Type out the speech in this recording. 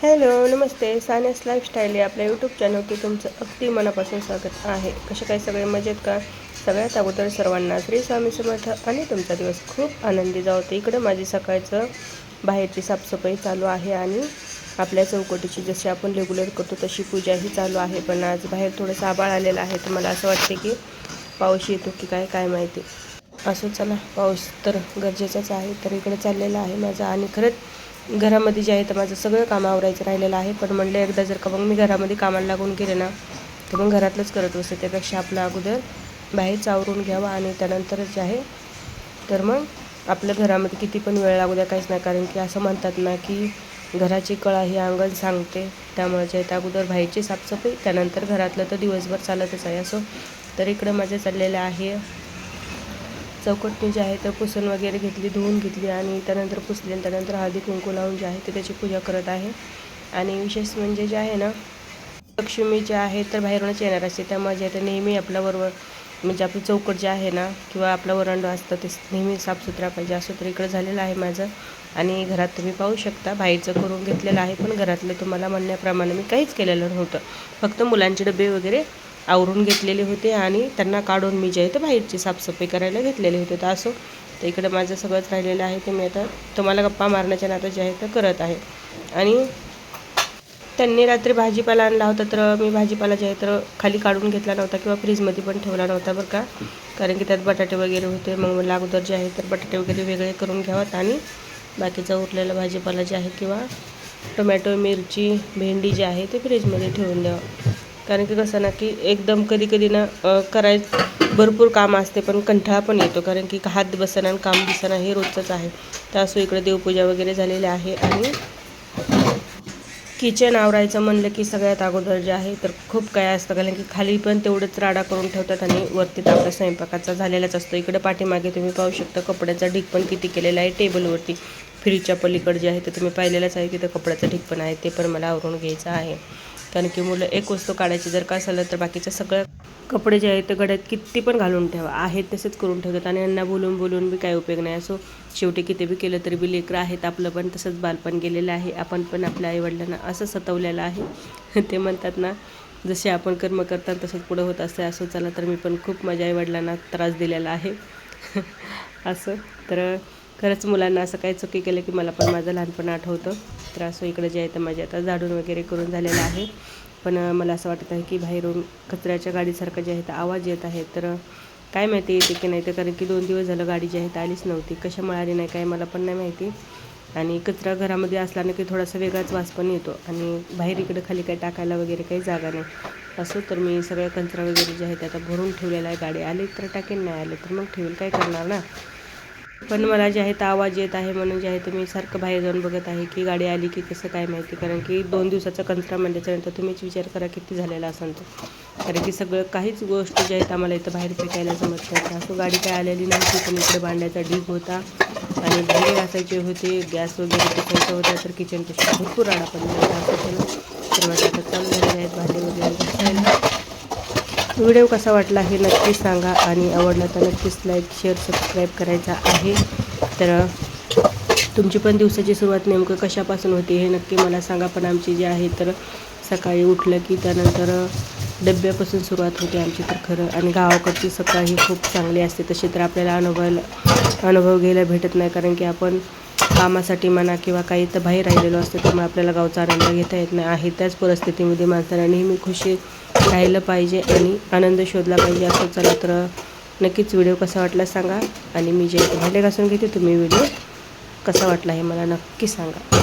Hello नमस्ते. Sania's lifestyle या आपल्या YouTube चॅनलवरती तुमचं अगदी मनापासून स्वागत आहे. कसे काय सगळे मजेत का? सगळ्यात अगोदर सर्वांना श्री स्वामी समर्थ आणि तुमचा दिवस खूप आनंदी जाऊ दे. इकडं माझी सकाळचं बाहेरची साफसफाई चालू आहे आणि आपल्या चौकटीची जशी आपण रेग्युलर करतो तशी पूजाही चालू आहे. पण आज बाहेर थोडंसं आभाळ आलेलं आहे, तर मला असं वाटते की पाऊस येतो की काय माहिती. असो चला, पाऊस तर गरजेचाच आहे. तर इकडे चाललेलं आहे माझं आणि खरंच घरामध्ये जे आहे तर माझं सगळं काम आवरायचं राहिलेलं आहे. पण म्हणलं एकदा जर का मग मी घरामध्ये कामाला लागून गेले ना, तर मग घरातलंच करत बसते. त्यापेक्षा आपलं अगोदर बाहेरच आवरून घ्यावं आणि त्यानंतरच जे आहे तर मग आपल्या घरामध्ये किती पण वेळ लागू द्या काहीच नाही. कारण की असं म्हणतात ना की घराची कळा ही अंगण सांगते. त्यामुळे जे आहे अगोदर बाहेरची साफसफाई, त्यानंतर घरातलं तर दिवसभर चालतच आहे. असो तर इकडं माझं चाललेलं आहे चौकटणी जे आहे तर पुसून वगैरे घेतली, धुवून घेतली आणि त्यानंतर पुसली आणि त्यानंतर हळदी कुंकू लावून जे आहे ते त्याची पूजा करत आहे. आणि विशेष म्हणजे जे आहे ना, लक्ष्मी जे आहे तर बाहेरूनच येणार असते. त्यामुळे जे आहे तर नेहमी आपल्याबरोबर म्हणजे आपलं चौकट जे आहे ना किंवा आपलं वरांडं असतं ते नेहमी साफसुथरा पाहिजे. असं तर इकडं झालेलं आहे माझं. आणि घरात तुम्ही पाहू शकता बाहेरचं करून घेतलेलं आहे, पण घरातलं तुम्हाला म्हणण्याप्रमाणे मी काहीच केलेलं नव्हतं. फक्त मुलांचे डबे वगैरे आवरून घेतलेले होते आणि त्यांना काढून मी जे आहे तर बाहेरची साफसफाई करायला घेतलेले होते. तर असो तर इकडं माझं सगळंच राहिलेलं आहे ते मी आता तुम्हाला गप्पा मारण्याच्या नातं जे आहे तर करत आहे. आणि त्यांनी रात्री भाजीपाला आणला होता, तर मी भाजीपाला जे आहे तर खाली काढून घेतला नव्हता किंवा फ्रीजमध्ये पण ठेवला नव्हता बरं का. कारण की त्यात बटाटे वगैरे होते. मग मला अगोदर जे आहे तर बटाटे वगैरे वेगळे करून घ्यावात आणि बाकीचा उरलेला भाजीपाला जे आहे किंवा टोमॅटो, मिरची, भेंडी जे आहे ते फ्रीजमध्ये ठेवून द्यावं. कारण की कसं ना की एकदम कधी ना भरपूर काम असते पण कंटाळा पण येतो. कारण की हात बसणं आणि काम दिसणं हे रोजचंच आहे. तर असं इकडे देवपूजा वगैरे झालेली आहे. आणि किचन आवरायचं म्हणलं की सगळ्यात अगोदर जे आहे तर खूप काय असतं. कारण की खाली पण तेवढंच राडा करून ठेवतात आणि वरती तर आपला स्वयंपाकाचा झालेलाच असतो. इकडे पाठीमागे तुम्ही पाहू शकता कपड्याचा ढीग पण किती केलेला आहे टेबलवरती. फ्रीजच्या पलीकडे जे आहे तर तुम्ही पाहिलेलंच आहे तिथं कपड्याचं ढीग पण आहे, ते पण मला आवरून घ्यायचं आहे. कारण की मुलं एक वस्तू काढायची जर का असेल तर बाकीचं सगळं कपडे जे आहेत ते गड्यात किती पण घालून ठेवा आहेत तसेच करून ठेवतात. आणि यांना बोलून बी काही उपयोग नाही. असो शेवटी किती बी केलं तरी बी लेकरं आहेत. आपलं पण तसंच बालपण गेलेलं आहे. आपण पण आपल्या आईवडिलांना असं सतवलेलं आहे. ते म्हणतात ना, जसे आपण कर्म करतात तसंच पुढं होत असते. असं चला तर मी पण खूप माझ्या आईवडिलांना त्रास दिलेला आहे. असं तर खरंच मुलांना असं काही चुकी केलं की मला पण माझं लहानपण आठवतं. तर असं इकडे जे आहे तर माझे आता झाडून वगैरे करून झालेलं आहे. पण मला असं वाटत आहे की बाहेरून कचऱ्याच्या गाडीसारखं जे आहे तर आवाज येत आहे. तर काय माहिती येते की नाही, तर कारण की 2 दिवस झालं गाडी जी आहे तर आलीच नव्हती. कशामुळे आली नाही काय मला पण नाही माहिती. आणि कचरा घरामध्ये असला ना की थोडासा वेगळाच वास पण येतो. आणि बाहेर इकडं खाली काही टाकायला वगैरे काही जागा नाही. असं तर मी सगळ्या कचरा वगैरे जे आहे ते आता भरून ठेवलेला आहे. गाडी आली तर टाकेन, नाही आले तर मग ठेवेल, काय करणार ना. पण मला जे आहे तर आवाज येत आहे म्हणून जे आहे तर मी सारखं बाहेर जाऊन बघत आहे की गाडी आली की कसं काय माहिती. कारण की 2 दिवसाचा कचरा म्हणल्याच्यानंतर तुम्हीच विचार करा किती झालेला असेल तो. कारण की सगळं काहीच गोष्ट जे आहेत आम्हाला इथं बाहेर फेकायला जमत नाही. असं गाडी काय आलेली नव्हती, पण इकडे भांड्याचा ढीग होता आणि भांडे घासायचे होते, गॅस वगैरे पुसायचा होता, तर किचन पेक्षा भरपूर राडा पडलेला होता. असं केलं तर माझं आता चालू झालेले आहेत भांडे वगैरे घासायला. व्हिडिओ कसा वाटला हे नक्की सांगा आणि आवडला तर नक्कीच लाईक, शेअर, सबस्क्राईब करायचा आहे. तर तुमची पण दिवसाची सुरुवात नेमकं कशापासून होती हे नक्की मला सांगा. पण आमची जी आहे तर सकाळी उठलं की त्यानंतर डब्यापासून सुरुवात होते आमची तर खरं. आणि गावाकडची सकाळ ही खूप चांगली असते. तशी तर आपल्याला अनुभव घ्यायला भेटत नाही. कारण की आपण कामासाठी म्हणा किंवा काही तर बाहेर राहिलेलो असतो, त्यामुळे आपल्याला गावचा आनंद घेता येत नाही. आहे त्याच परिस्थितीमध्ये माणसाला नेहमी खुशी राहिलं पाहिजे आणि आनंद शोधला पाहिजे. असं चला तर नक्कीच व्हिडिओ कसा वाटला सांगा. आणि मी जे भांडे घासून घेते, तुम्ही व्हिडिओ कसा वाटला हे मला नक्की सांगा.